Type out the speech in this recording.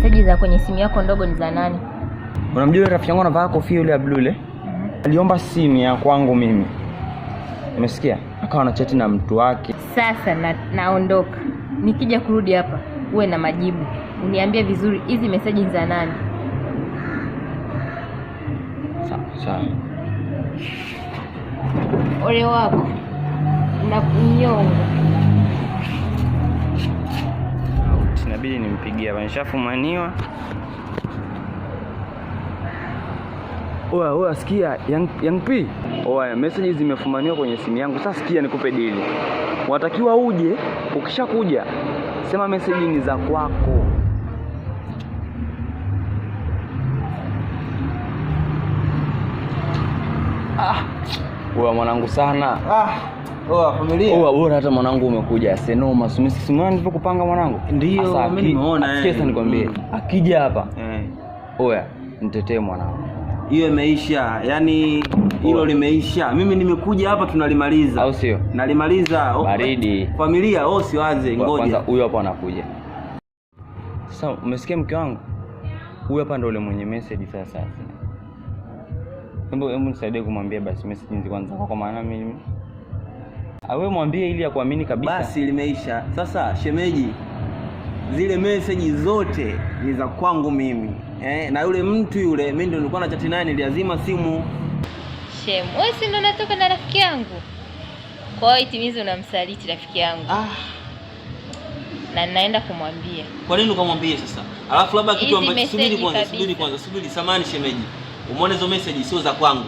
Meseji za kwenye simu yako ndogo ni za nani? Unamjua rafiki yangu anavaa kofia yule ya blue ile? Aliomba simu ya kwangu mimi. Umesikia? Akawa anachati na mtu wake. Sasa naondoka. Nikija kurudi hapa uwe na majibu. Uniambie vizuri hizi meseji ni za nani? Sawa. Ole wako. Unakunyonga. Inabidi nimpigie hapa. Nishafumaniwa. Oya sikia Young P. Oya messages zimefumaniwa kwenye simu yangu. Sasa sikia nikupe dili. Unatakiwa uje, ukishakuja sema message ni za kwako. Oya mwanangu sana. Oya familia. Oya bora hata mwanangu umekuja. Senoma, simesisimana nilipokupanga mwanangu. Ndio mimi nimeona Sasa nikwambie, akija hapa. Oya, nitetee mwanangu. Hiyo imeisha. Yaani hilo limeisha. Mimi nimekuja hapa tunalimaliza. Au sio? Nalimaliza. Baridi. Familia, siwaze ngoja. Kwanza huyo hapa anakuja. Sasa umesikia mke wangu? Huyo hapa ndio yule mwenye message sasa. Hebu nisaidie kumwambia basi message nzi kwanza kwa maana mimi. Wewe mwambie ili akuamini kabisa. Basi limeisha. Sasa shemeji, zile message zote ni za kwangu mimi. Na yule mtu yule mimi ndio nilikuwa na chat naye, niliazima simu. Shem, wewe si ndo natoka na rafiki yangu? Kwa hiyo itimize unamsaliti rafiki yangu. Na naenda kumwambia. Kwa nini ukamwambie sasa? Alafu labda kitu ambacho subiri samani shemeji. Umeona hizo message sio za kwangu.